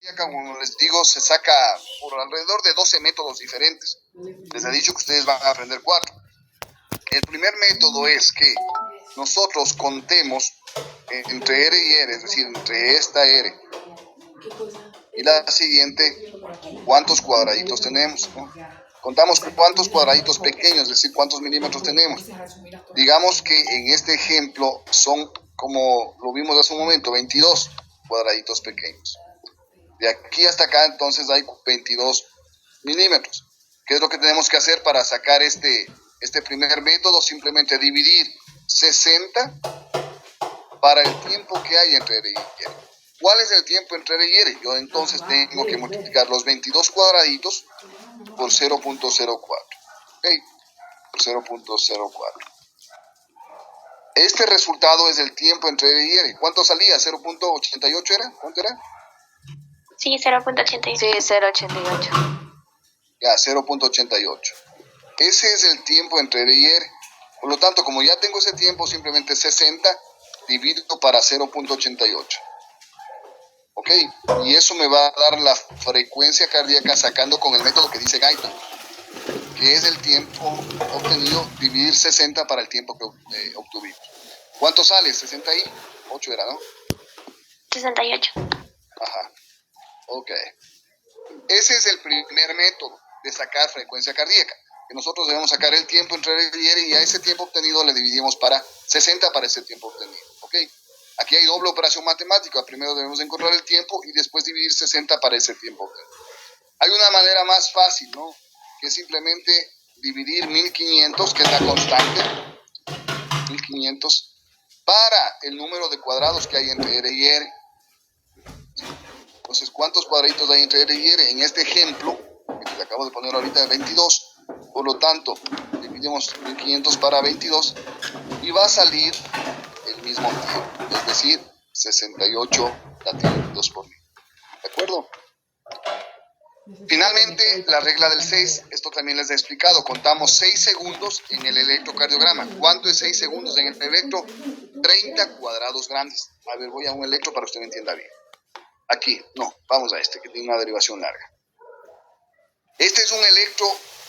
Acá, como les digo, se saca por alrededor de 12 métodos diferentes. Les he dicho que ustedes van a aprender 4. El primer método es que nosotros contemos entre R y R, es decir, entre esta R y la siguiente, cuántos cuadraditos tenemos, ¿no? Contamos cuántos cuadraditos pequeños, es decir, cuántos milímetros tenemos. Digamos que en este ejemplo son, como lo vimos hace un momento, 22 cuadraditos pequeños. De aquí hasta acá, entonces, hay 22 milímetros. ¿Qué es lo que tenemos que hacer para sacar este primer método? Simplemente dividir 60 para el tiempo que hay entre R y R. ¿Cuál es el tiempo entre R y R? Yo entonces tengo que multiplicar los 22 cuadraditos por 0.04. ¿Ok? Por 0.04. Este resultado es el tiempo entre R y R. ¿Cuánto salía? ¿0.88 era? ¿Cuánto era? Sí, 0.88. Sí, 0.88. Ya, 0.88. Ese es el tiempo entre R y R. Por lo tanto, como ya tengo ese tiempo, simplemente 60 dividido para 0.88. ¿Ok? Y eso me va a dar la frecuencia cardíaca sacando con el método que dice Guyton, que es el tiempo obtenido dividir 60 para el tiempo que obtuvimos. ¿Cuánto sale? 68 era, ¿no? 68. Ajá. Ok. Ese es el primer método de sacar frecuencia cardíaca. Que nosotros debemos sacar el tiempo entre R y R y a ese tiempo obtenido le dividimos para 60 para ese tiempo obtenido. ¿Ok? Aquí hay doble operación matemática. Primero debemos encontrar el tiempo y después dividir 60 para ese tiempo obtenido. Hay una manera más fácil, ¿no? Que es simplemente dividir 1500, que es la constante, 1500, para el número de cuadrados que hay entre R y R. Entonces, ¿cuántos cuadraditos hay entre R y R? En este ejemplo, que les acabo de poner ahorita, 22. Por lo tanto, dividimos 1500 para 22 y va a salir el mismo tiempo, es decir, 68 latidos por minuto. ¿De acuerdo? Finalmente, la regla del 6, esto también les he explicado, contamos 6 segundos en el electrocardiograma. ¿Cuánto es 6 segundos en el electro? 30 cuadrados grandes. A ver, voy a un electro para que usted me entienda bien. Aquí, no, vamos a este, que tiene una derivación larga. Este es un electro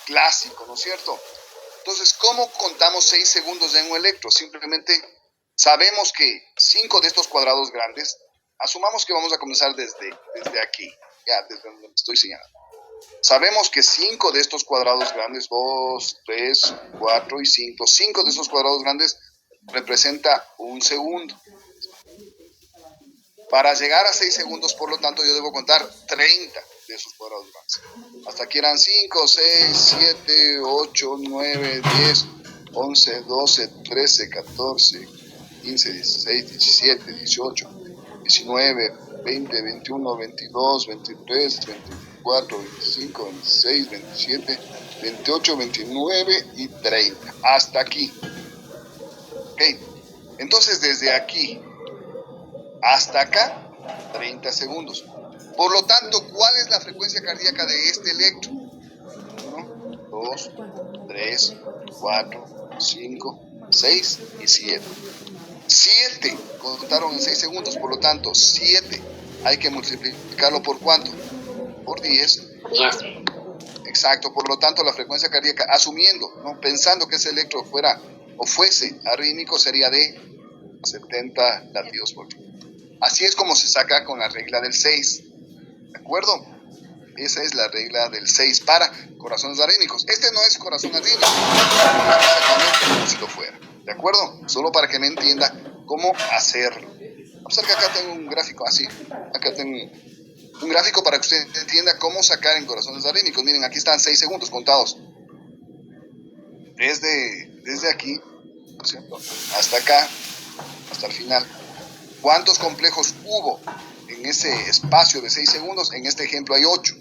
clásico, ¿no es cierto? Entonces, ¿cómo contamos 6 segundos en un electro? Simplemente sabemos que 5 de estos cuadrados grandes, asumamos que vamos a comenzar desde aquí, ya, desde donde estoy señalando. Sabemos que 5 de estos cuadrados grandes, 2, 3, 4 y 5, 5 de esos cuadrados grandes representa un segundo. Para llegar a 6 segundos, por lo tanto, yo debo contar 30 de esos cuadrados grandes. Hasta aquí eran 5, 6, 7, 8, 9, 10, 11, 12, 13, 14, 15, 16, 17, 18, 19, 20, 21, 22, 23, 24, 25, 26, 27, 28, 29 y 30. Hasta aquí. ¿Ok? Entonces, desde aquí hasta acá, 30 segundos. Por lo tanto, ¿cuál es la frecuencia cardíaca de este electro? 1, 2, 3, 4, 5, 6 y 7. 7 contaron en 6 segundos, por lo tanto, 7 hay que multiplicarlo por ¿cuánto? Por 10. 10. Exacto, por lo tanto, la frecuencia cardíaca, asumiendo, ¿no? Pensando que ese electro fuera o fuese arrítmico, sería de 70 latidos por minuto. Así es como se saca con la regla del 6, ¿de acuerdo? Esa es la regla del 6 para corazones arrítmicos. Este no es corazón arrítmico, exactamente como si lo fuera, ¿de acuerdo? Solo para que me entienda cómo hacerlo. Vamos a ver que acá tengo un gráfico así, acá tengo un gráfico para que usted entienda cómo sacar en corazones arrítmicos. Miren, aquí están 6 segundos contados. Desde aquí, ¿no es cierto?, hasta acá, hasta el final. ¿Cuántos complejos hubo en ese espacio de 6 segundos? En este ejemplo hay 8.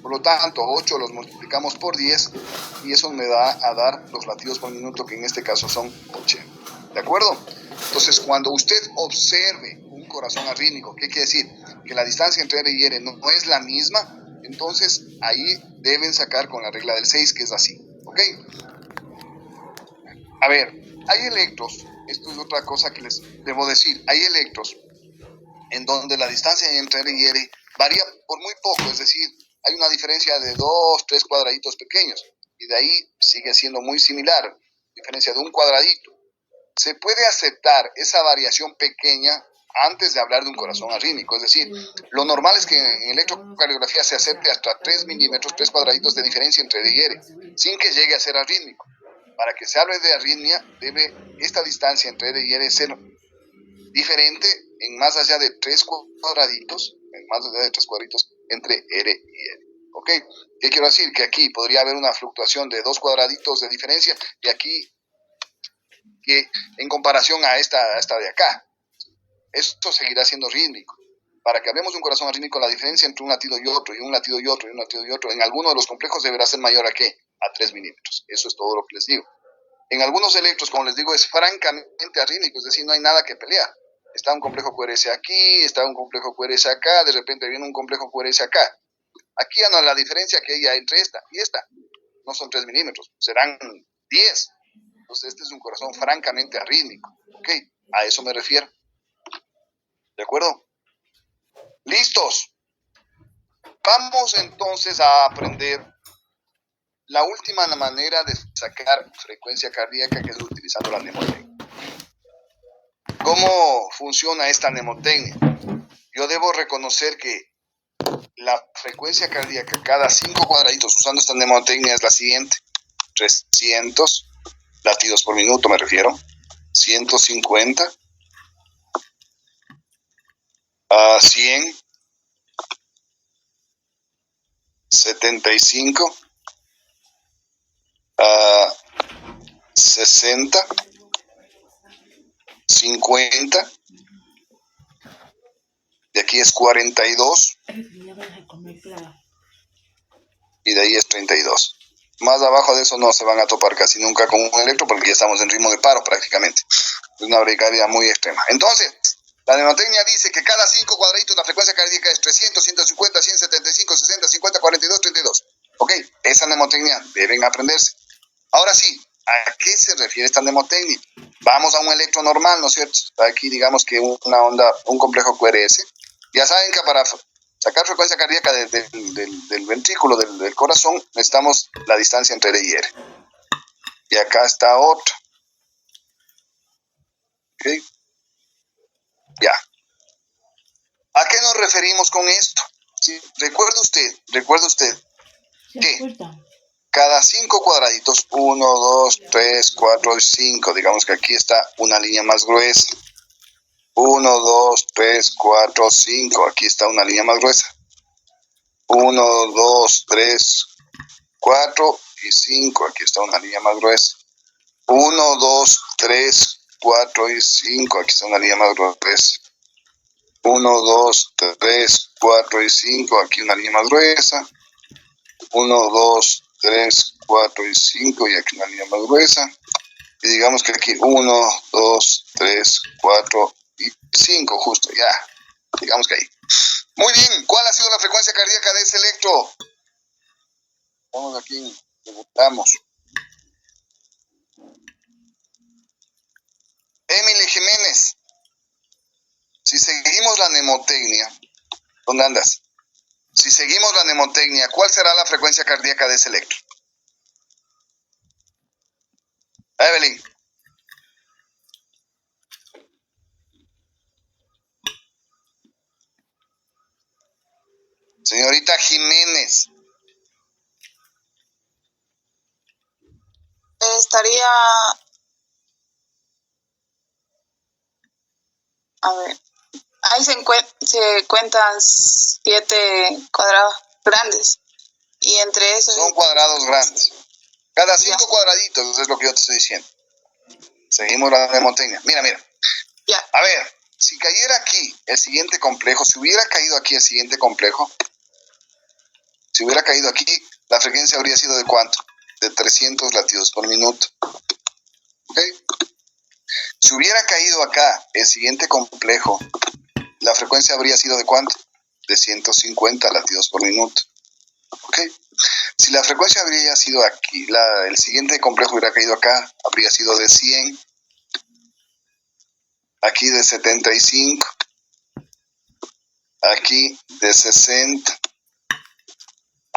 Por lo tanto, 8 los multiplicamos por 10 y eso me da a dar los latidos por minuto, que en este caso son 80. ¿De acuerdo? Entonces, cuando usted observe un corazón arrítmico, ¿qué quiere decir? Que la distancia entre R y R no es la misma, entonces ahí deben sacar con la regla del 6, que es así. ¿Ok? A ver, hay electros, esto es otra cosa que les debo decir, hay electros en donde la distancia entre R y R varía por muy poco, es decir, hay una diferencia de 2, 3 cuadraditos pequeños, y de ahí sigue siendo muy similar, diferencia de un cuadradito. Se puede aceptar esa variación pequeña antes de hablar de un corazón arrítmico, es decir, lo normal es que en electrocardiografía se acepte hasta 3 milímetros, 3 cuadraditos de diferencia entre D y R, sin que llegue a ser arrítmico. Para que se hable de arritmia, debe esta distancia entre D y R ser diferente en más allá de 3 cuadraditos, entre R y R. ¿Ok? ¿Qué quiero decir? Que aquí podría haber una fluctuación de 2 cuadraditos de diferencia y aquí, que en comparación a esta de acá, esto seguirá siendo rítmico. Para que hablemos de un corazón arrítmico, la diferencia entre un latido y otro, y un latido y otro, y un latido y otro, en alguno de los complejos deberá ser mayor ¿a qué? A 3 milímetros. Eso es todo lo que les digo. En algunos electros, como les digo, es francamente arrítmico, es decir, no hay nada que pelear. Está un complejo QRS aquí, está un complejo QRS acá, de repente viene un complejo QRS acá. Aquí ya no, la diferencia que hay entre esta y esta no son 3 milímetros, serán 10. Entonces este es un corazón francamente arrítmico. ¿Ok? A eso me refiero. ¿De acuerdo? ¿Listos? Vamos entonces a aprender la última manera de sacar frecuencia cardíaca, que es utilizando la mnemotecnia. ¿Cómo funciona esta mnemotecnia? Yo debo reconocer que la frecuencia cardíaca cada 5 cuadraditos usando esta mnemotecnia es la siguiente: 300 latidos por minuto, me refiero, 150, 100, 75, 60, 50, de aquí es 42 y de ahí es 32. Más abajo de eso no se van a topar casi nunca con un electro porque ya estamos en ritmo de paro prácticamente. Es una bradicardia muy extrema. Entonces, la mnemotecnia dice que cada 5 cuadraditos la frecuencia cardíaca es 300, 150, 175, 60, 50, 42, 32. Ok, esa mnemotecnia deben aprenderse. Ahora sí, ¿a qué se refiere esta mnemotecnia? Vamos a un electro normal, ¿no es cierto? Aquí digamos que una onda, un complejo QRS. Ya saben que para sacar frecuencia cardíaca del ventrículo, del corazón, necesitamos la distancia entre D y R. Y acá está otra. ¿Ok? Ya. ¿A qué nos referimos con esto? ¿Sí? Recuerde usted que cada 5 cuadraditos, 1, 2, 3, 4 y 5, digamos que aquí está una línea más gruesa. 1, 2, 3, 4, 5, aquí está una línea más gruesa. 1, 2, 3, 4 y 5, aquí está una línea más gruesa. 1, 2, 3, 4 y 5, aquí está una línea más gruesa. 1, 2, 3, 4 y 5, aquí una línea más gruesa. 1, 2, 3, 4 y 5 y aquí una línea más gruesa. Y digamos que aquí 1, 2, 3, 4 y 5, justo, ya. Digamos que ahí. Muy bien, ¿cuál ha sido la frecuencia cardíaca de ese electro? Vamos aquí, debutamos. Emily Jiménez, si seguimos la mnemotecnia, ¿dónde andas? Si seguimos la mnemotecnia, ¿cuál será la frecuencia cardíaca de ese electro? Evelyn. Señorita Jiménez. Estaría, a ver, ahí se cuentan 7 cuadrados grandes y entre esos... Son cuadrados grandes. Cada 5 cuadraditos, eso es lo que yo te estoy diciendo. Seguimos la mnemotecnia. Mira. Ya. A ver, si cayera aquí el siguiente complejo, si hubiera caído aquí el siguiente complejo, si hubiera caído aquí, la frecuencia habría sido ¿de cuánto? De 300 latidos por minuto. ¿Ok? Si hubiera caído acá el siguiente complejo, la frecuencia habría sido ¿de cuánto? De 150 latidos por minuto. ¿Ok? Si la frecuencia habría sido aquí, el siguiente complejo hubiera caído acá, habría sido de 100, aquí de 75, aquí de 60,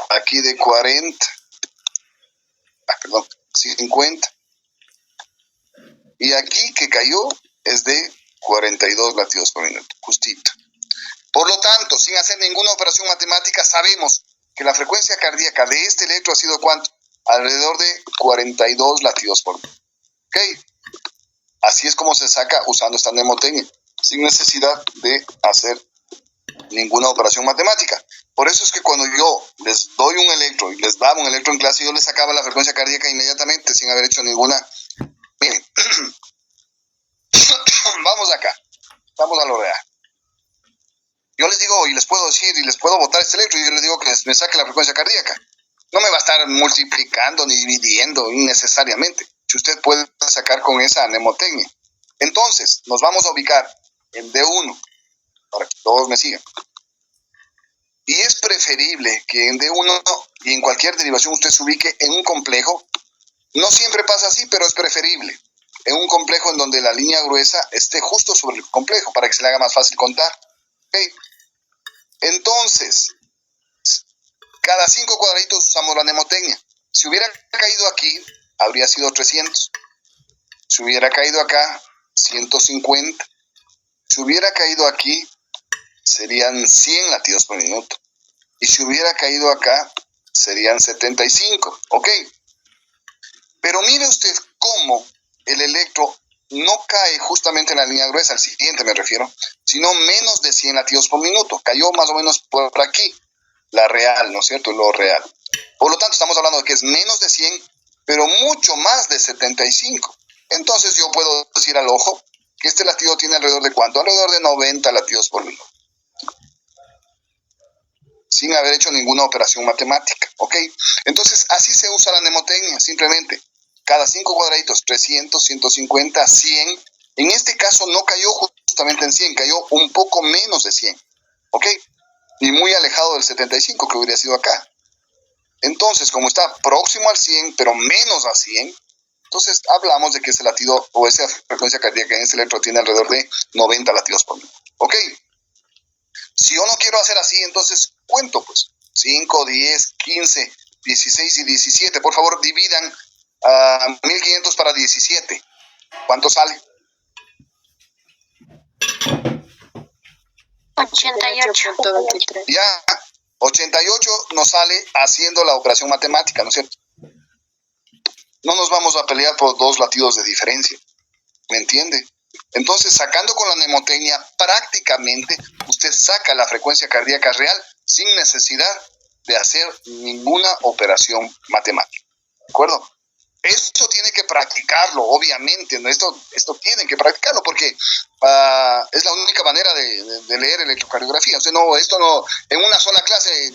aquí de 40, perdón, 50, y aquí que cayó es de 42 latidos por minuto, justito. Por lo tanto, sin hacer ninguna operación matemática, sabemos que la frecuencia cardíaca de este electro ha sido ¿cuánto? Alrededor de 42 latidos por minuto. ¿Ok? Así es como se saca usando esta mnemotecnia, sin necesidad de hacer ninguna operación matemática. Por eso es que cuando yo les doy un electro y les daba un electro en clase, yo les sacaba la frecuencia cardíaca inmediatamente sin haber hecho ninguna. Miren, vamos acá, vamos a lo real. Yo les digo y les puedo decir y les puedo botar este electro y yo les digo que me saque la frecuencia cardíaca. No me va a estar multiplicando ni dividiendo innecesariamente. Si usted puede sacar con esa mnemotecnia. Entonces, nos vamos a ubicar en D1, para que todos me sigan. Y es preferible que en D1 y en cualquier derivación usted se ubique en un complejo. No siempre pasa así, pero es preferible. En un complejo en donde la línea gruesa esté justo sobre el complejo para que se le haga más fácil contar. ¿Okay? Entonces, cada 5 cuadraditos usamos la mnemotecnia. Si hubiera caído aquí, habría sido 300. Si hubiera caído acá, 150. Si hubiera caído aquí, serían 100 latidos por minuto. Y si hubiera caído acá, serían 75. ¿Ok? Pero mire usted cómo el electro no cae justamente en la línea gruesa, al siguiente me refiero, sino menos de 100 latidos por minuto. Cayó más o menos por aquí. La real, ¿no es cierto? Lo real. Por lo tanto, estamos hablando de que es menos de 100, pero mucho más de 75. Entonces yo puedo decir al ojo que este latido tiene alrededor de ¿cuánto? Alrededor de 90 latidos por minuto. Sin haber hecho ninguna operación matemática, ¿ok? Entonces, así se usa la mnemotecnia, simplemente. Cada 5 cuadraditos, 300, 150, 100. En este caso no cayó justamente en 100, cayó un poco menos de 100, ¿ok? Y muy alejado del 75 que hubiera sido acá. Entonces, como está próximo al 100, pero menos a 100, entonces hablamos de que ese latido o esa frecuencia cardíaca en ese electro tiene alrededor de 90 latidos por minuto. ¿Ok? Si yo no quiero hacer así, entonces cuento pues. 5, 10, 15, 16 y 17. Por favor, dividan 1500 para 17. ¿Cuánto sale? 88.23. Ya, 88 nos sale haciendo la operación matemática, ¿no es cierto? No nos vamos a pelear por 2 latidos de diferencia, ¿me entiende? Entonces, sacando con la mnemotecnia, prácticamente usted saca la frecuencia cardíaca real sin necesidad de hacer ninguna operación matemática, ¿de acuerdo? Esto tiene que practicarlo, obviamente, ¿no? Esto tienen que practicarlo porque es la única manera de leer electrocardiografía. O sea, no, esto no, en una sola clase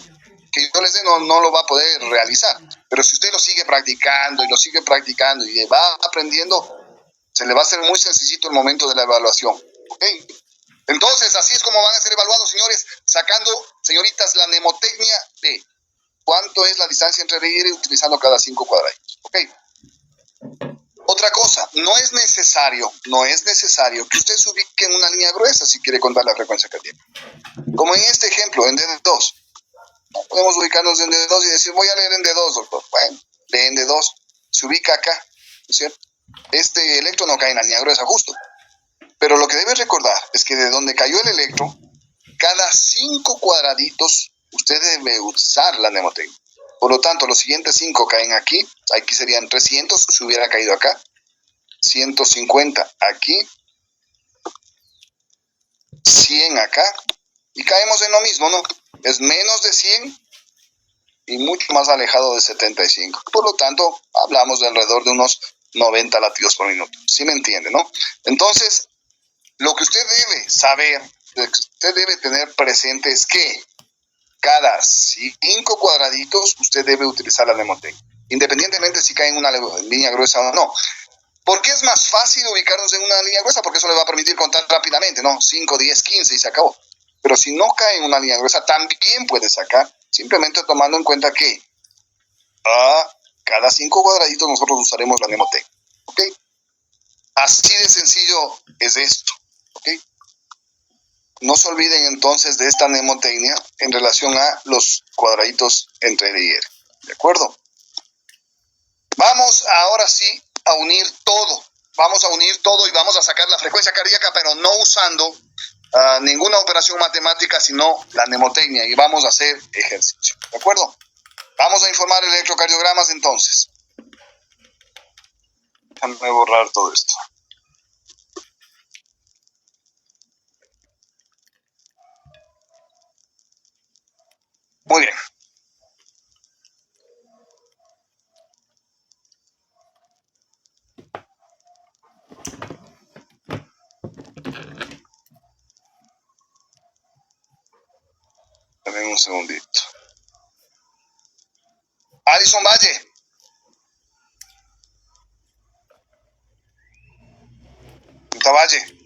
que yo les dé no lo va a poder realizar. Pero si usted lo sigue practicando y va aprendiendo, se le va a hacer muy sencillito el momento de la evaluación. ¿Ok? Entonces, así es como van a ser evaluados, señores, sacando, señoritas, la mnemotecnia de cuánto es la distancia entre R y utilizando cada 5 cuadraditos. ¿Ok? Otra cosa, no es necesario que usted se ubique en una línea gruesa si quiere contar la frecuencia cardíaca. Como en este ejemplo, en D2. Podemos ubicarnos en D2 y decir, voy a leer en D2, doctor. Bueno, lee en D2, se ubica acá, ¿no es cierto? Este electro no cae en la línea gruesa, justo. Pero lo que debe recordar es que de donde cayó el electro, cada 5 cuadraditos, usted debe usar la mnemotecnia. Por lo tanto, los siguientes 5 caen aquí. Aquí serían 300 si hubiera caído acá. 150 aquí. 100 acá. Y caemos en lo mismo, ¿no? Es menos de 100 y mucho más alejado de 75. Por lo tanto, hablamos de alrededor de unos 90 latidos por minuto. ¿Sí me entiende, no? Entonces, lo que usted debe saber, lo que usted debe tener presente es que cada 5 cuadraditos usted debe utilizar la mnemotecnia, independientemente si cae en una línea gruesa o no. ¿Por qué es más fácil ubicarnos en una línea gruesa? Porque eso le va a permitir contar rápidamente, ¿no? 5, 10, 15 y se acabó. Pero si no cae en una línea gruesa, también puede sacar, simplemente tomando en cuenta que cada 5 cuadraditos nosotros usaremos la mnemotecnia. ¿Ok? Así de sencillo es esto. ¿Ok? No se olviden entonces de esta mnemotecnia en relación a los cuadraditos entre R y R. ¿De acuerdo? Vamos ahora sí a unir todo. Vamos a unir todo y vamos a sacar la frecuencia cardíaca, pero no usando ninguna operación matemática, sino la mnemotecnia. Y vamos a hacer ejercicio. ¿De acuerdo? Vamos a informar electrocardiogramas entonces. Déjame borrar todo esto. Muy bien. Dame un segundito. Alison Valle. Rita Valle.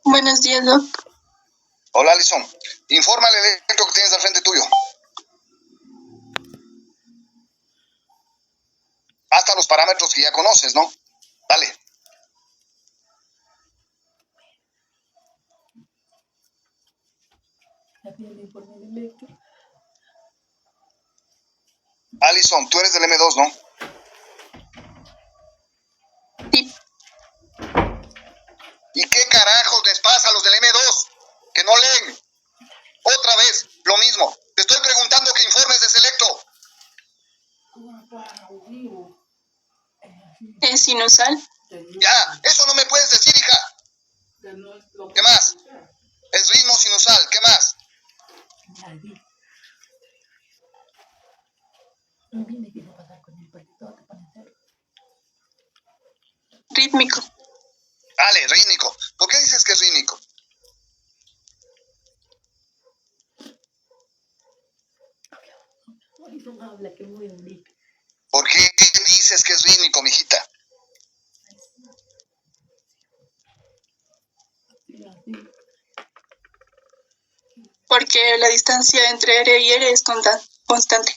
Buenos días, Doc. Hola, Alison. Infórmale el electro que tienes al frente tuyo. Hasta los parámetros que ya conoces, ¿no? Dale. Alison, tú eres del M2, ¿no? Sí. ¿Y qué carajos les pasa a los del M2? Que no leen. Otra vez, lo mismo. Te estoy preguntando que informes de Selecto. ¿Es sinusal? Ya, eso no me puedes decir, hija. ¿Qué más? Es ritmo sinusal, ¿qué más? Rítmico. Dale, rítmico. ¿Por qué dices que es rítmico? ¿Por qué dices que es rítmico, mijita? Porque la distancia entre R y R es constante.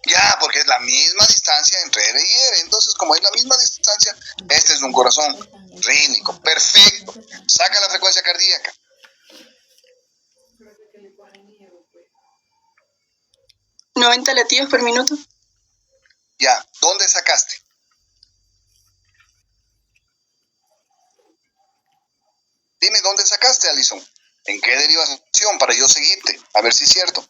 Ya, porque es la misma distancia entre R y R. Entonces, como es la misma distancia, este es un corazón rítmico. Perfecto. Saca la frecuencia cardíaca. ¿90 latidos por minuto? Ya, ¿dónde sacaste? Dime, ¿dónde sacaste, Alison? ¿En qué derivación para yo seguirte? A ver si es cierto.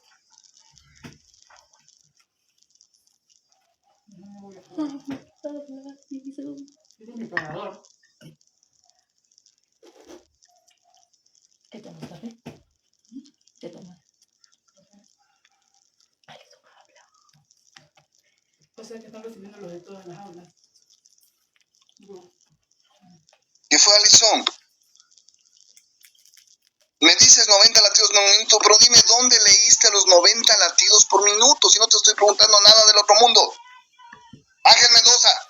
O sea que están recibiendo los de todas las aulas. ¿Qué fue, Alison? Me dices 90 latidos por minuto, pero dime dónde leíste los 90 latidos por minuto, si no te estoy preguntando nada del otro mundo. Ángel Mendoza.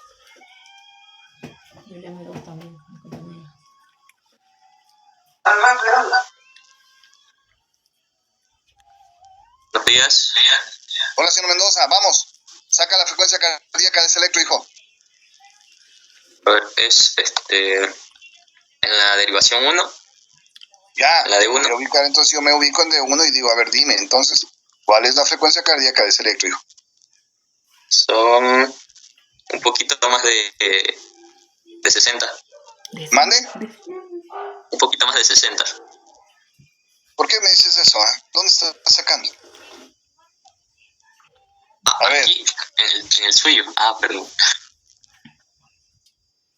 Buenos días. Hola, señor Mendoza, vamos. Saca la frecuencia cardíaca de Selectro, hijo. A ver, es en la derivación 1. Ya, La de 1. Entonces yo me ubico en D1 y digo, a ver, dime, entonces, ¿cuál es la frecuencia cardíaca de Selectro, hijo? Son un poquito más de 60. ¿Mande? Un poquito más de 60. ¿Por qué me dices eso? ¿Dónde estás sacando? A ver. Aquí, en el suyo. Perdón.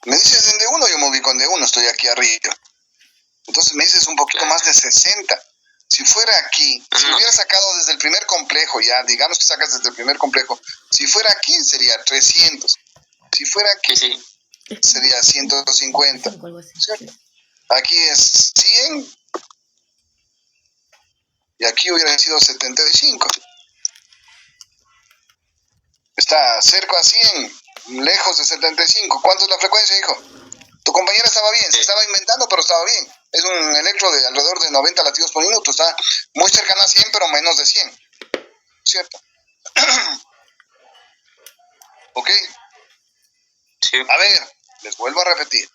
Me dices en D1, yo me ubico en D1, estoy aquí arriba. Entonces me dices un poquito más de 60. Si fuera aquí, si hubiera sacado desde el primer complejo, ya, digamos que sacas desde el primer complejo, si fuera aquí sería 300. Si fuera aquí, Sí. sería 150. ¿Cierto? Aquí es 100. Y aquí hubiera sido 75. Está cerca a 100, lejos de 75. ¿Cuánto es la frecuencia, hijo? Tu compañera estaba bien, se estaba inventando, pero estaba bien. Es un electro de alrededor de 90 latidos por minuto. Está muy cercana a 100, pero menos de 100. ¿Cierto? ¿Ok? Sí. A ver, les vuelvo a repetir.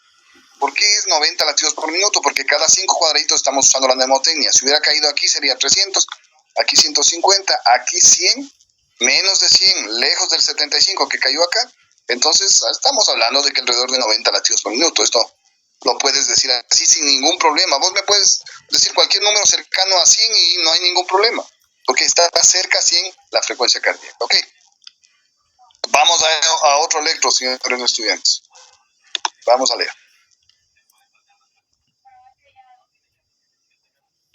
¿Por qué es 90 latidos por minuto? Porque cada 5 cuadraditos estamos usando la mnemotecnia. Si hubiera caído aquí sería 300, aquí 150, aquí 100, menos de 100, lejos del 75 que cayó acá. Entonces estamos hablando de que alrededor de 90 latidos por minuto. Esto lo puedes decir así sin ningún problema. Vos me puedes decir cualquier número cercano a 100 y no hay ningún problema, porque está cerca a 100 la frecuencia cardíaca. Ok. Vamos a otro electro, señores estudiantes. Vamos a leer.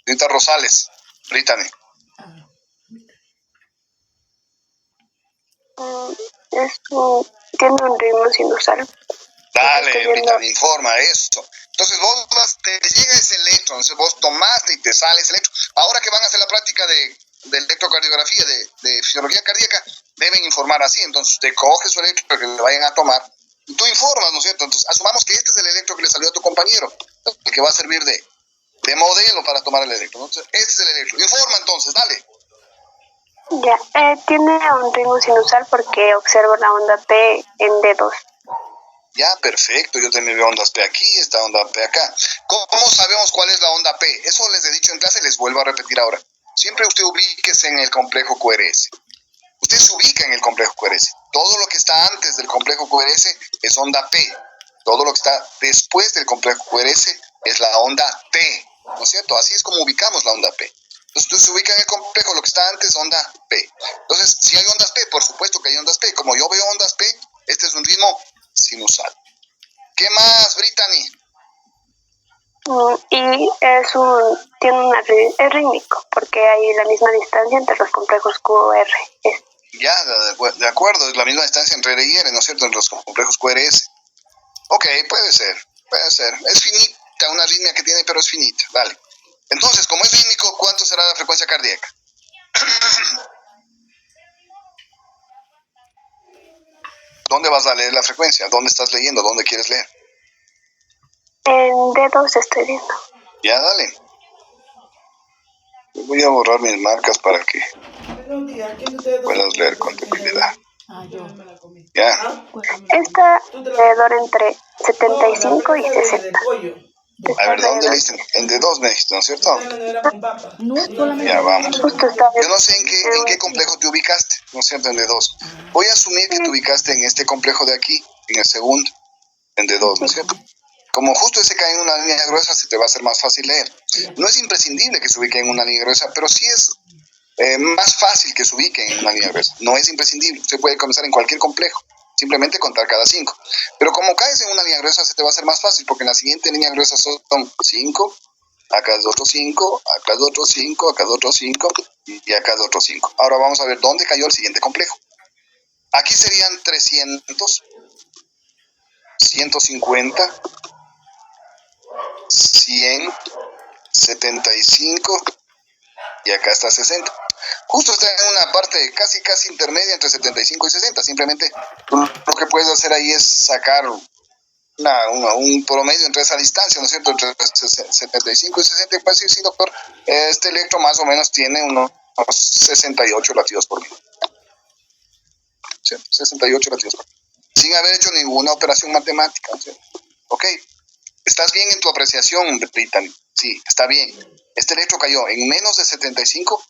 Rita Rosales, Brittany. Tiene un ritmo sinusal. Dale, Brittany, informa eso. Entonces te llega ese electro, entonces vos tomaste y te sale ese electro. Ahora que van a hacer la práctica de electrocardiografía, de fisiología cardíaca, deben informar así. Entonces usted coge su electro que le vayan a tomar y tú informas, ¿no es cierto? Entonces asumamos que este es el electro que le salió a tu compañero, el que va a servir de modelo para tomar el electro. Entonces, este es el electro. Informa entonces, dale. Ya, tiene un ritmo sinusal porque observo la onda P en D2. Ya, perfecto. Yo también veo ondas P aquí, esta onda P acá. ¿Cómo sabemos cuál es la onda P? Eso les he dicho en clase, les vuelvo a repetir ahora. Siempre usted ubíquese en el complejo QRS. Usted se ubica en el complejo QRS. Todo lo que está antes del complejo QRS es onda P. Todo lo que está después del complejo QRS es la onda T. ¿No es cierto? Así es como ubicamos la onda P. Entonces usted se ubica en el complejo, lo que está antes, onda P. Entonces, si hay ondas P, por supuesto que hay ondas P. Como yo veo ondas P, este es un ritmo sinusal. ¿Qué más, Brittany? Y es rítmico, porque hay la misma distancia entre los complejos QR. Ya, de acuerdo, es la misma distancia entre R y R, ¿no es cierto? Entre los complejos QRS. Ok, puede ser. Es finita, una arritmia que tiene, pero es finita. Dale. Entonces, como es rítmico, ¿cuánto será la frecuencia cardíaca? ¿Dónde vas a leer la frecuencia? ¿Dónde estás leyendo? ¿Dónde quieres leer? En D2 estoy viendo. Ya, dale. Voy a borrar mis marcas para que puedas leer con tranquilidad. Yo me la comí. Ya. Está alrededor entre 75 y 60. A ver, ¿dónde leíste? En D2 me dijiste, ¿no es cierto? Ya, vamos. Justo está Yo no sé en qué complejo te ubicaste, ¿no es cierto? En D2. Voy a asumir que te ubicaste en este complejo de aquí, en el segundo, en D2, ¿no es cierto? Como justo ese cae en una línea gruesa, se te va a hacer más fácil leer. No es imprescindible que se ubique en una línea gruesa, pero sí es más fácil que se ubique en una línea gruesa. No es imprescindible. Usted puede comenzar en cualquier complejo, simplemente contar cada 5. Pero como caes en una línea gruesa, se te va a hacer más fácil, porque en la siguiente línea gruesa son 5, acá es otro 5, acá es otro 5, acá es otro 5 y acá es otro 5. Ahora vamos a ver dónde cayó el siguiente complejo. Aquí serían 300, 150, 100, 75 y acá está 60. Justo está en una parte casi intermedia entre 75 y 60. Simplemente lo que puedes hacer ahí es sacar un promedio entre esa distancia, ¿no es cierto? Entre 75 y 60. Y puedes decir, sí, doctor, este electro más o menos tiene unos 68 latidos por minuto. ¿Sí? 68 latidos por minuto. Sin haber hecho ninguna operación matemática, ¿no es cierto? Ok. ¿Estás bien en tu apreciación, Brittany? Sí, está bien. Este electro cayó en menos de 75,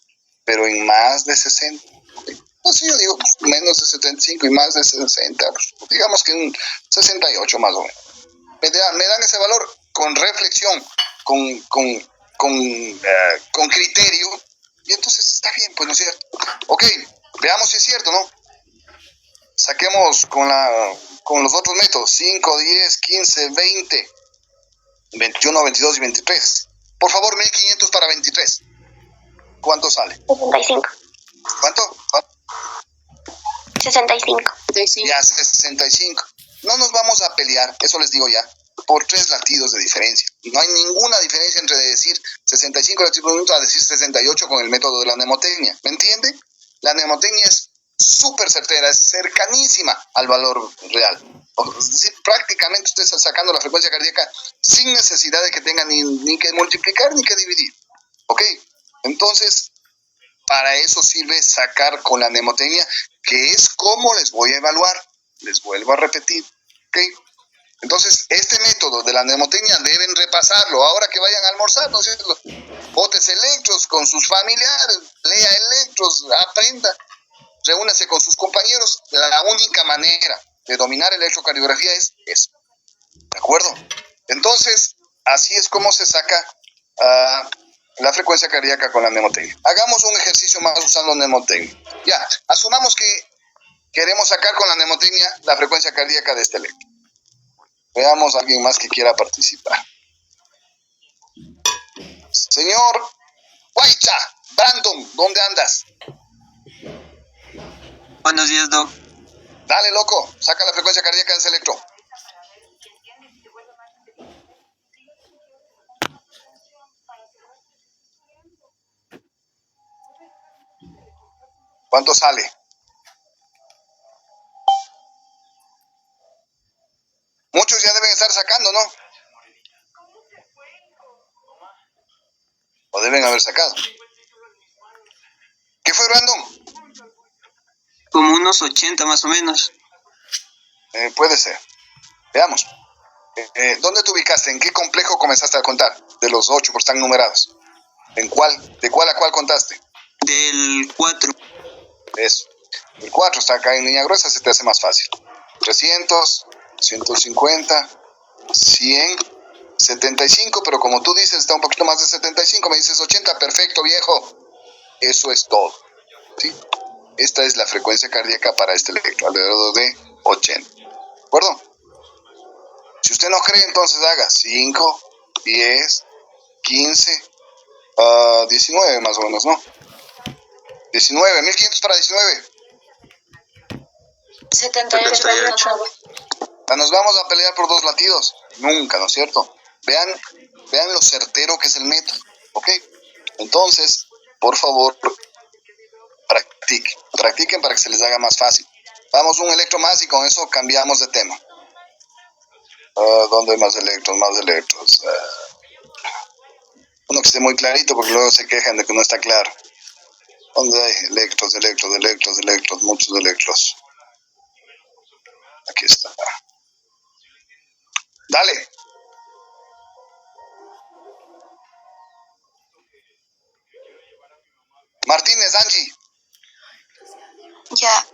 pero en más de 60. Pues sí, yo digo, menos de 75 y más de 60. Pues, digamos que un 68 más o menos. Me dan ese valor con reflexión, con criterio, y entonces está bien, pues, ¿no es cierto? Ok, veamos si es cierto, ¿no? Saquemos con los otros métodos, 5, 10, 15, 20, 21, 22 y 23. Por favor, 1500 para 23. ¿Cuánto sale? 65. ¿Cuánto? 65. Ya, 65. No nos vamos a pelear, eso les digo ya, por 3 latidos de diferencia. No hay ninguna diferencia entre decir 65 latidos por minuto a decir 68 con el método de la mnemotecnia. ¿Me entiende? La mnemotecnia es súper certera, es cercanísima al valor real. Es decir, prácticamente usted está sacando la frecuencia cardíaca sin necesidad de que tenga ni que multiplicar ni que dividir. ¿Ok? Entonces, para eso sirve sacar con la mnemotecnia, que es como les voy a evaluar. Les vuelvo a repetir. ¿Ok? Entonces, este método de la mnemotecnia deben repasarlo. Ahora que vayan a almorzar, ¿no es cierto? Botes electros con sus familiares, lea electros, aprenda, reúnase con sus compañeros. La única manera de dominar electrocardiografía es eso. ¿De acuerdo? Entonces, así es como se saca la frecuencia cardíaca con la mnemotecnia. Hagamos un ejercicio más usando mnemotecnia. Ya, asumamos que queremos sacar con la mnemotecnia la frecuencia cardíaca de este electro. Veamos a alguien más que quiera participar. Señor Guaycha, Brandon, ¿dónde andas? Buenos días, Doc. Dale, loco, saca la frecuencia cardíaca de ese electro. ¿Cuánto sale? Muchos ya deben estar sacando, ¿no? O deben haber sacado. ¿Qué fue, Brandon? Como unos 80 más o menos. Puede ser. Veamos. ¿Dónde te ubicaste? ¿En qué complejo comenzaste a contar? De los 8, porque están numerados. ¿En cuál? ¿De cuál a cuál contaste? Del 4. Eso. El 4 está acá en línea gruesa, se te hace más fácil. 300, 150, 100, 75, pero como tú dices, está un poquito más de 75, me dices 80, perfecto, viejo. Eso es todo. ¿Sí? Esta es la frecuencia cardíaca para este electro, alrededor de 80. ¿De acuerdo? Si usted no cree, entonces haga 5, 10, 15, 19 más o menos, ¿no? 19, 1500 para 19. 78. Nos vamos a pelear por 2 latidos. Nunca, ¿no es cierto? Vean lo certero que es el método, ¿ok? Entonces, por favor, practiquen para que se les haga más fácil. Vamos un electro más y con eso cambiamos de tema. ¿Dónde hay más electros? Uno que esté muy clarito porque luego se quejan de que no está claro. ¿Dónde hay electros? Muchos electros. Aquí está. Dale. Martínez, Angie. Ya,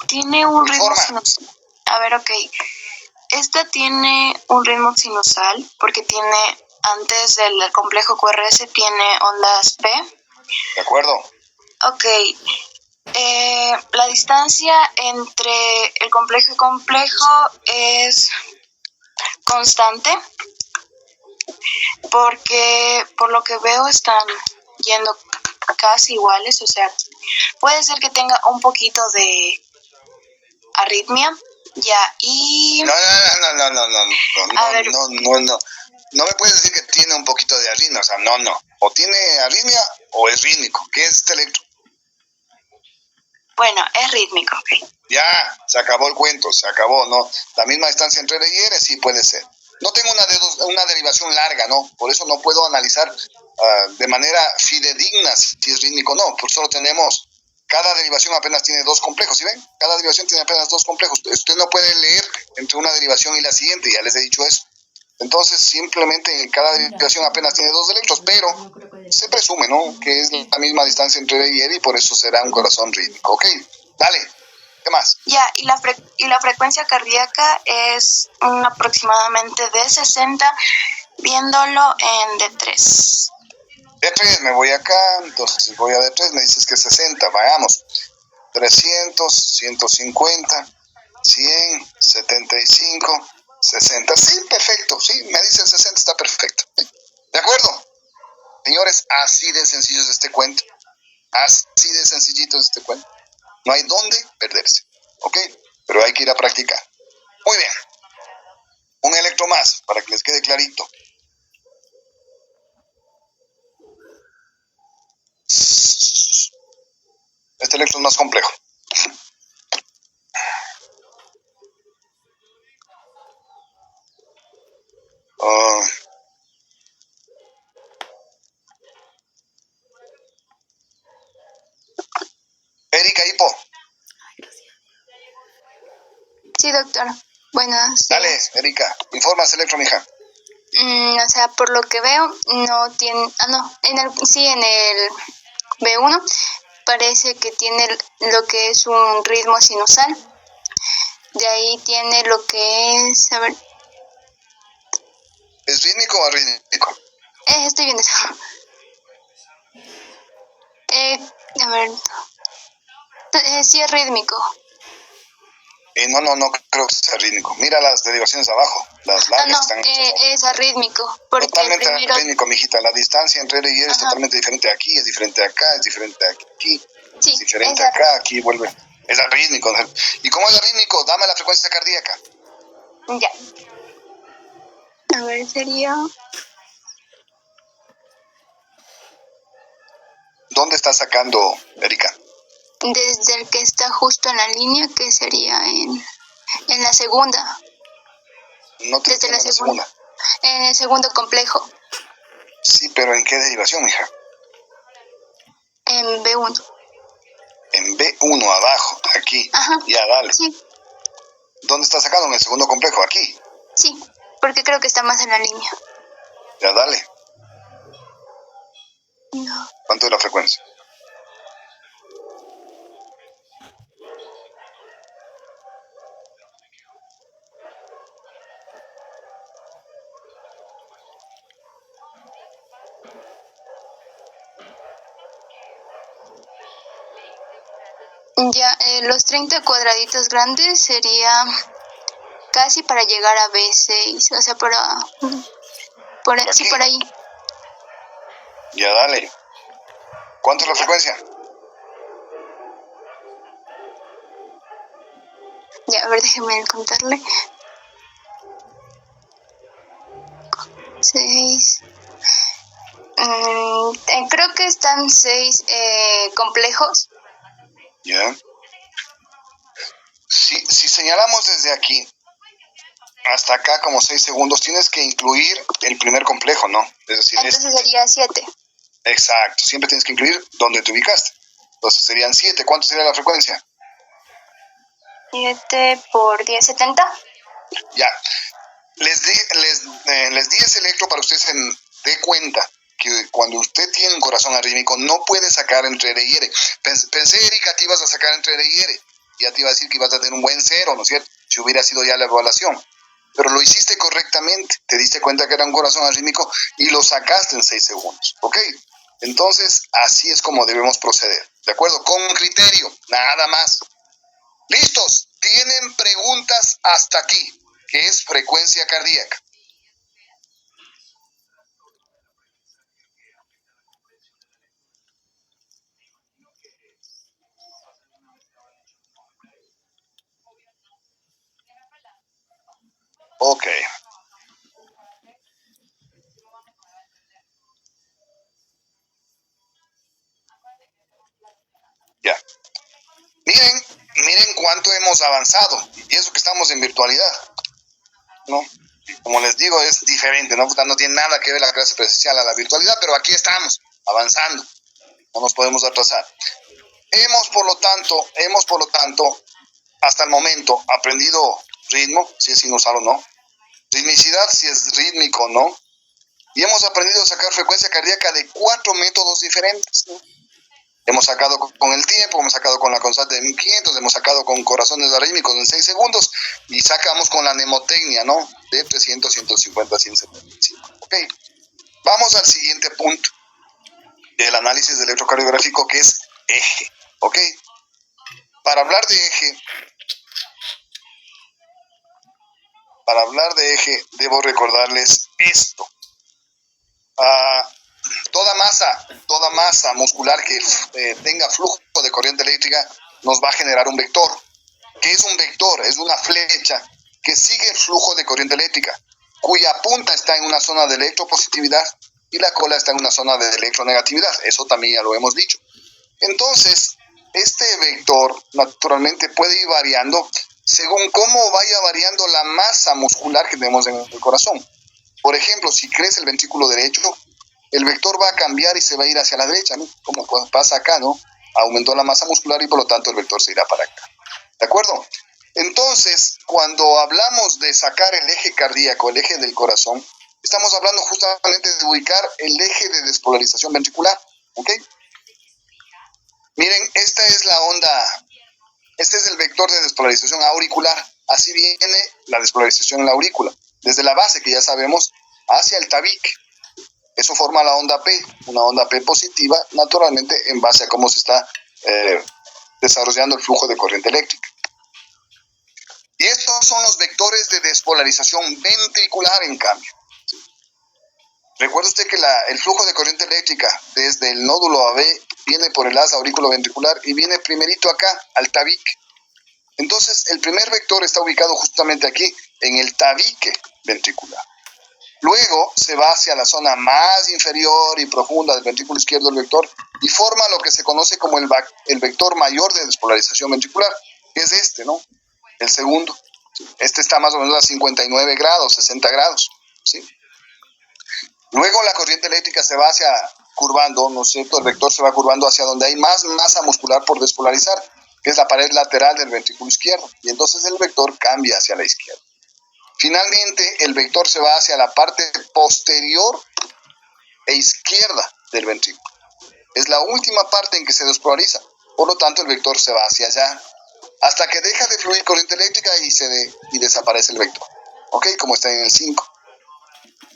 tiene un ritmo Informa. sinusal. A ver, ok. Esta tiene un ritmo sinusal porque tiene, antes del complejo QRS, tiene ondas P. De acuerdo. Ok. La distancia entre el complejo y complejo es constante porque por lo que veo están yendo casi iguales, o sea, puede ser que tenga un poquito de arritmia, ya, y... No ver. me puedes decir que tiene un poquito de arritmia, o sea, no. O tiene arritmia o es rítmico. ¿Qué es este electro? Bueno, es rítmico, ok. Ya, se acabó el cuento, se acabó, ¿no? La misma distancia entre R y R sí puede ser. No tengo una derivación larga, ¿no? Por eso no puedo analizar de manera fidedigna si es rítmico o no. Por solo tenemos, cada derivación apenas tiene 2 complejos, ¿sí ven? Cada derivación tiene apenas 2 complejos. Usted no puede leer entre una derivación y la siguiente, ya les he dicho eso. Entonces, simplemente cada derivación apenas tiene 2 electros, pero se presume, ¿no? Que es la misma distancia entre R y R y por eso será un corazón rítmico. Ok, dale. ¿Qué más? Ya, y la frecuencia cardíaca es aproximadamente de 60, viéndolo en D3. D3, me voy acá, entonces voy a D3, me dices que 60, vayamos. 300, 150, 100, 75, 60. Sí, perfecto, sí, me dicen 60, está perfecto. ¿De acuerdo? Señores, así de sencillo es este cuento. Así de sencillito es este cuento. No hay dónde perderse, ¿ok? Pero hay que ir a practicar. Muy bien. Un electro más, para que les quede clarito. Este electro es más complejo. Erika Hipo. Sí, doctor. Bueno, sí. Dale, Erika, informas, Electro, mija. O sea, por lo que veo, no tiene... no, en el B1 parece que tiene lo que es un ritmo sinusal. De ahí tiene lo que es... A ver, ¿Es rítmico o arrítmico? estoy viendo eso. A ver... sí es rítmico. No creo que sea rítmico. Mira las derivaciones abajo, las largas No, están hechas. es arrítmico. Porque Totalmente primero... rítmico, mijita. La distancia entre R y R es Ajá. totalmente diferente aquí, es diferente acá, es diferente aquí, Sí, es diferente es acá, aquí vuelve. Es arrítmico. ¿Y cómo es arrítmico? Dame la frecuencia cardíaca. Ya. A ver, sería... ¿Dónde está sacando, Erika? Desde el que está justo en la línea, que sería en la segunda. No te Desde entiendo la la segunda. segunda. En el segundo complejo. Sí, pero ¿en qué derivación, mija? En B1. En B1, abajo, aquí. Ajá. Ya, dale. Sí, ¿Dónde está sacando? En el segundo complejo, aquí. sí. Porque creo que está más en la línea. Ya, dale. No. ¿Cuánto es la frecuencia? Ya, los 30 cuadraditos grandes sería casi para llegar a B6. O sea, sí, aquí? por ahí. Ya, dale. ¿Cuánto es la frecuencia? Ya, a ver, déjeme contarle. 6. Creo que están 6 complejos. Ya. Si señalamos desde aquí hasta acá como 6 segundos, tienes que incluir el primer complejo, ¿no? Es decir, Entonces sería 7. exacto. Siempre tienes que incluir donde te ubicaste. Entonces serían 7. ¿Cuánto sería la frecuencia? 7 por 10, 70. Ya. Les di ese electro para que ustedes se dé cuenta que cuando usted tiene un corazón arrítmico no puede sacar entre R y R. Pensé, Erika, que ibas a sacar entre R y R. Ya te iba a decir que ibas a tener un buen cero, ¿no es cierto? Si hubiera sido ya la evaluación. Pero lo hiciste correctamente. Te diste cuenta que era un corazón arrítmico y lo sacaste en 6 segundos. ¿Ok? Entonces, así es como debemos proceder. ¿De acuerdo? Con criterio, nada más. ¿Listos? ¿Tienen preguntas hasta aquí? Que es frecuencia cardíaca. Ok. Ya. Miren cuánto hemos avanzado. Y eso que estamos en virtualidad, ¿no? Como les digo, es diferente, ¿no? No tiene nada que ver la clase presencial a la virtualidad, pero aquí estamos, avanzando. No nos podemos atrasar. Hemos, por lo tanto, hasta el momento, aprendido ritmo, si es sinusal o no, ritmicidad, si es rítmico o no, y hemos aprendido a sacar frecuencia cardíaca de 4 métodos diferentes, ¿no? Hemos sacado con el tiempo, hemos sacado con la constante de 1500, hemos sacado con corazones arrítmicos en 6 segundos y sacamos con la mnemotecnia, ¿no? De 300, 150, 175. Ok. Vamos al siguiente punto del análisis del electrocardiográfico, que es eje. Ok. Para hablar de eje, debo recordarles esto. Toda masa muscular que tenga flujo de corriente eléctrica nos va a generar un vector. ¿Qué es un vector? Es una flecha que sigue el flujo de corriente eléctrica, cuya punta está en una zona de electropositividad y la cola está en una zona de electronegatividad. Eso también ya lo hemos dicho. Entonces, este vector naturalmente puede ir variando según cómo vaya variando la masa muscular que tenemos en el corazón. Por ejemplo, si crece el ventrículo derecho, el vector va a cambiar y se va a ir hacia la derecha, ¿no? Como pasa acá, ¿no? Aumentó la masa muscular y por lo tanto el vector se irá para acá. ¿De acuerdo? Entonces, cuando hablamos de sacar el eje cardíaco, el eje del corazón, estamos hablando justamente de ubicar el eje de despolarización ventricular, ¿ok? Miren, esta es la onda, este es el vector de despolarización auricular. Así viene la despolarización en la aurícula, desde la base, que ya sabemos, hacia el tabique. Eso forma la onda P, una onda P positiva, naturalmente, en base a cómo se está desarrollando el flujo de corriente eléctrica. Y estos son los vectores de despolarización ventricular, en cambio. Recuerde usted que el flujo de corriente eléctrica desde el nódulo AB viene por el asa auriculoventricular y viene primerito acá, al tabique. Entonces, el primer vector está ubicado justamente aquí, en el tabique ventricular. Luego se va hacia la zona más inferior y profunda del ventrículo izquierdo del vector y forma lo que se conoce como el vector mayor de despolarización ventricular, que es este, ¿no? El segundo. Este está más o menos a 59 grados, 60 grados, ¿sí? Luego la corriente eléctrica se va curvando, ¿no es cierto? El vector se va curvando hacia donde hay más masa muscular por despolarizar, que es la pared lateral del ventrículo izquierdo, y entonces el vector cambia hacia la izquierda. Finalmente, el vector se va hacia la parte posterior e izquierda del ventrículo. Es la última parte en que se despolariza, por lo tanto el vector se va hacia allá, hasta que deja de fluir corriente eléctrica y desaparece el vector, ¿ok? Como está en el 5.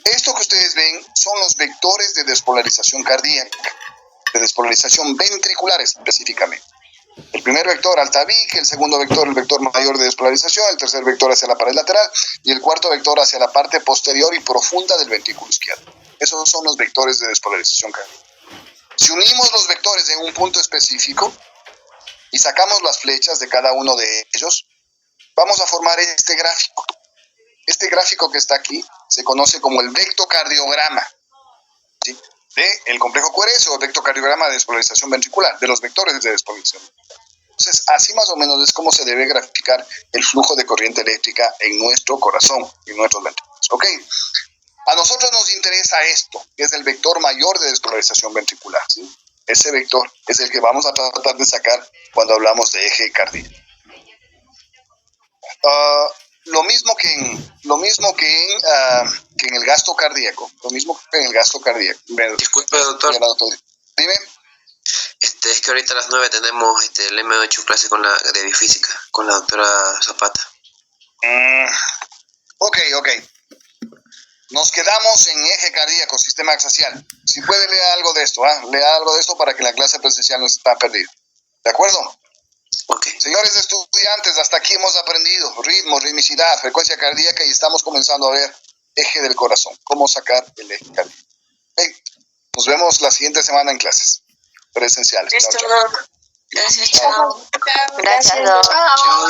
Esto que ustedes ven son los vectores de despolarización cardíaca, de despolarización ventricular específicamente. El primer vector al tabique, el segundo vector, el vector mayor de despolarización, el tercer vector hacia la pared lateral y el cuarto vector hacia la parte posterior y profunda del ventrículo izquierdo. Esos son los vectores de despolarización cardíaca. Si unimos los vectores en un punto específico y sacamos las flechas de cada uno de ellos, vamos a formar este gráfico. Este gráfico que está aquí se conoce como el vectocardiograma, ¿sí? Del complejo QRS o vectocardiograma de despolarización ventricular, de los vectores de despolarización. Entonces, así más o menos es como se debe graficar el flujo de corriente eléctrica en nuestro corazón, en nuestros ventrículos, ¿ok? A nosotros nos interesa esto, que es el vector mayor de despolarización ventricular, ¿sí? Ese vector es el que vamos a tratar de sacar cuando hablamos de eje cardíaco. Lo mismo que en el gasto cardíaco. Disculpe, doctor. Dime. Es que ahorita a las 9 tenemos el M8 clase de biofísica con la doctora Zapata. Ok. Nos quedamos en eje cardíaco, sistema axial. Si puede leer algo de esto, lea algo de esto para que la clase presencial no está perdida. ¿De acuerdo? Ok. Señores estudiantes, hasta aquí hemos aprendido ritmo, ritmicidad, frecuencia cardíaca y estamos comenzando a ver eje del corazón, cómo sacar el eje cardíaco. Okay. Nos vemos la siguiente semana en clases presenciales. Listo, Chao, chao. Doc. Gracias, chao. Gracias, Doc. Chao.